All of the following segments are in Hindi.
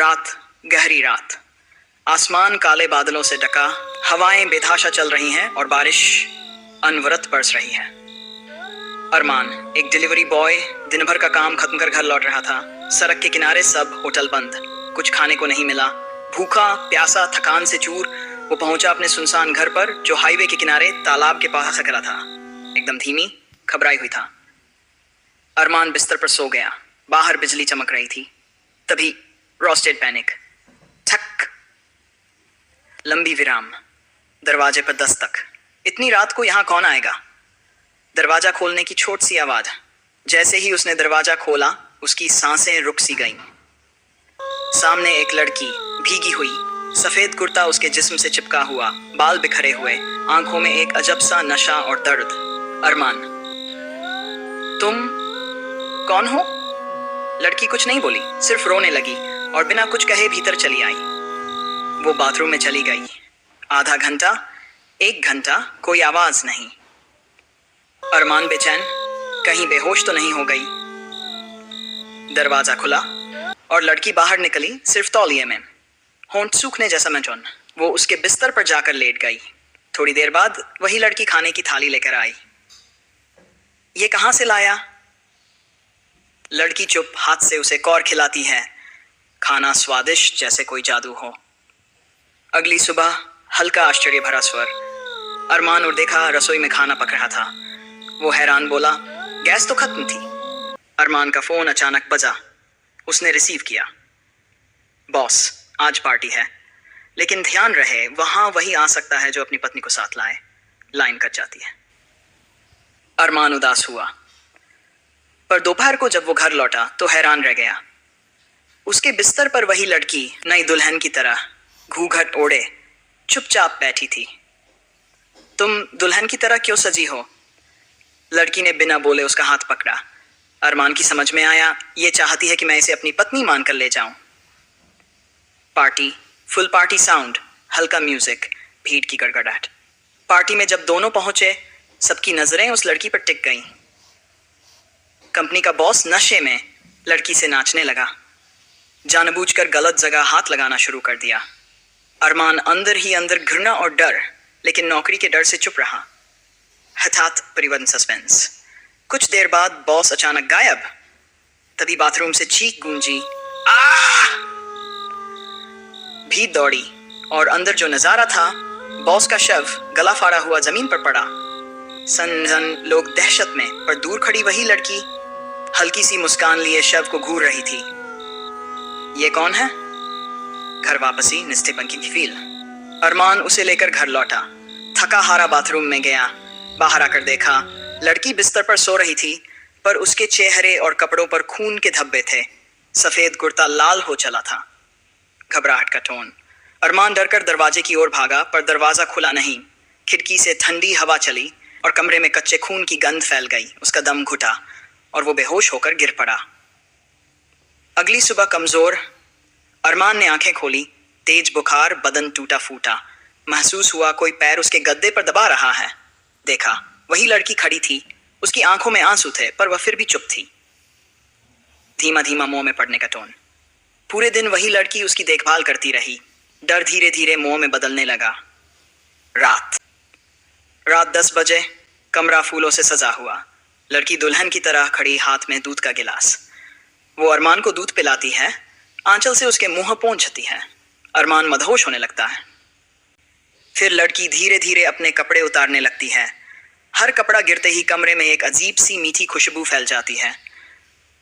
रात, गहरी रात। आसमान काले बादलों से ढका, हवाएं बेतहाशा चल रही हैं और बारिश अनवरत बरस रही है। अरमान, एक डिलीवरी बॉय, दिन भर का काम खत्म कर घर लौट रहा था। सड़क के किनारे सब होटल बंद, कुछ खाने को नहीं मिला। भूखा प्यासा, थकान से चूर, वो पहुंचा अपने सुनसान घर पर, जो हाईवे के किनारे तालाब के पास खड़ा था। एकदम धीमी, घबराई हुई था। अरमान बिस्तर पर सो गया। बाहर बिजली चमक रही थी। तभी रोस्टेड पैनिक। ठक। लंबी विराम। दरवाजे पर दस्तक। इतनी रात को यहां कौन आएगा? दरवाजा खोलने की छोटी सी आवाज। जैसे ही उसने दरवाजा खोला, उसकी सांसें रुक सी गईं। सामने एक लड़की, भीगी हुई, सफेद कुर्ता उसके जिस्म से चिपका हुआ, बाल बिखरे हुए, आंखों में एक अजब सा नशा और दर्द। अरमान, तुम कौन हो? लड़की कुछ नहीं बोली, सिर्फ रोने लगी और बिना कुछ कहे भीतर चली आई। वो बाथरूम में चली गई। आधा घंटा, 1 घंटा, कोई आवाज नहीं। अरमान बेचैन, कहीं बेहोश तो नहीं हो गई। दरवाजा खुला और लड़की बाहर निकली, सिर्फ तौलिए में, होंठ सूखने जैसा मचन। वो उसके बिस्तर पर जाकर लेट गई। थोड़ी देर बाद वही लड़की खाने की थाली लेकर आई। ये कहां से लाया? लड़की चुप, हाथ से उसे कौर खिलाती है। खाना स्वादिष्ट जैसे कोई जादू हो। अगली सुबह हल्का आश्चर्य भरा स्वर। अरमान और देखा रसोई में खाना पक रहा था। वो हैरान बोला, गैस तो खत्म थी। अरमान का फोन अचानक बजा। उसने रिसीव किया। बॉस, आज पार्टी है, लेकिन ध्यान रहे वहां वही आ सकता है जो अपनी पत्नी को साथ लाए। लाइन कट जाती है। अरमान उदास हुआ, पर दोपहर को जब वो घर लौटा तो हैरान रह गया। उसके बिस्तर पर वही लड़की नई दुल्हन की तरह घूंघट ओढ़े चुपचाप बैठी थी। तुम दुल्हन की तरह क्यों सजी हो? लड़की ने बिना बोले उसका हाथ पकड़ा। अरमान की समझ में आया, ये चाहती है कि मैं इसे अपनी पत्नी मानकर ले जाऊं। पार्टी, फुल पार्टी साउंड, हल्का म्यूजिक, भीड़ की गड़गड़ाहट। पार्टी में जब दोनों पहुंचे, सबकी नजरें उस लड़की पर टिक गईं। कंपनी का बॉस नशे में लड़की से नाचने लगा, जानबूझकर गलत जगह हाथ लगाना शुरू कर दिया। अरमान अंदर ही अंदर घृणा और डर, लेकिन नौकरी के डर से चुप रहा। हठात परिवर्तन, सस्पेंस। कुछ देर बाद बॉस अचानक गायब। तभी बाथरूम से चीख गूंजी, आह! भीड़ दौड़ी और अंदर जो नजारा था, बॉस का शव गला फाड़ा हुआ जमीन पर पड़ा। सनसन लोग दहशत में, पर दूर खड़ी वही लड़की हल्की सी मुस्कान लिए शव को घूर रही थी। ये कौन है? घर वापसी, निस्तेपंकी की फील। अरमान उसे लेकर घर लौटा। थका हारा बाथरूम में गया। बाहर आकर देखा, लड़की बिस्तर पर सो रही थी, पर उसके चेहरे और कपड़ों पर खून के धब्बे थे। सफेद कुर्ता लाल हो चला था। घबराहट का टोन। अरमान डरकर दरवाजे की ओर भागा, पर दरवाजा खुला नहीं। खिड़की से ठंडी हवा चली और कमरे में कच्चे खून की गंध फैल गई। उसका दम घुटा और वो बेहोश होकर गिर पड़ा। अगली सुबह कमजोर, अरमान ने आंखें खोली। तेज बुखार, बदन टूटा फूटा। महसूस हुआ कोई पैर उसके गद्दे पर दबा रहा है। देखा, वही लड़की खड़ी थी। उसकी आंखों में आंसू थे, पर वह फिर भी चुप थी। धीमा धीमा मुंह में पड़ने का टोन। पूरे दिन वही लड़की उसकी देखभाल करती रही। डर धीरे धीरे मुंह में बदलने लगा। रात 10 बजे, कमरा फूलों से सजा हुआ। लड़की दुल्हन की तरह खड़ी, हाथ में दूध का गिलास। वो अरमान को दूध पिलाती है, आंचल से उसके मुंह पोंछती है। अरमान मदहोश होने लगता है। फिर लड़की धीरे धीरे अपने कपड़े उतारने लगती है। हर कपड़ा गिरते ही कमरे में एक अजीब सी मीठी खुशबू फैल जाती है।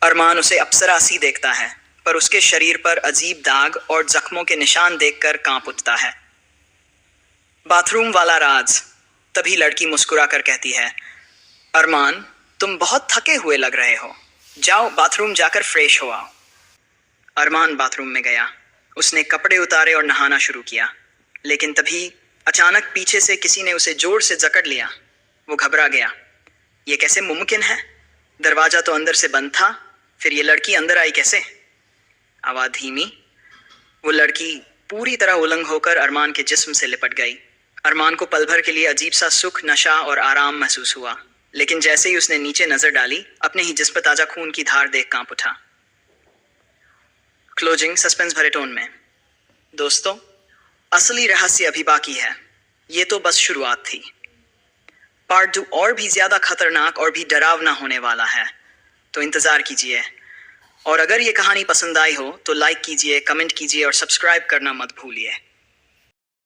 अरमान उसे अप्सरा सी देखता है, पर उसके शरीर पर अजीब दाग और जख्मों के निशान देखकर कांप उठता है। बाथरूम वाला राज। तभी लड़की मुस्कुरा कर कहती है, अरमान, तुम बहुत थके हुए लग रहे हो, जाओ बाथरूम जाकर फ्रेश हो आओ। अरमान बाथरूम में गया। उसने कपड़े उतारे और नहाना शुरू किया, लेकिन तभी अचानक पीछे से किसी ने उसे जोर से जकड़ लिया। वो घबरा गया। ये कैसे मुमकिन है? दरवाजा तो अंदर से बंद था, फिर ये लड़की अंदर आई कैसे? आवाज धीमी। वो लड़की पूरी तरह उलंग होकर अरमान के जिस्म से लिपट गई। अरमान को पल भर के लिए अजीब सा सुख, नशा और आराम महसूस हुआ, लेकिन जैसे ही उसने नीचे नजर डाली, अपने ही जिस्म पर ताजा खून की धार देख कांप उठा। क्लोजिंग सस्पेंस भरे टोन में। दोस्तों, असली रहस्य अभी बाकी है। ये तो बस शुरुआत थी। पार्ट 2 और भी ज्यादा खतरनाक और भी डरावना होने वाला है, तो इंतजार कीजिए। और अगर ये कहानी पसंद आई हो तो लाइक कीजिए, कमेंट कीजिए और सब्सक्राइब करना मत भूलिए।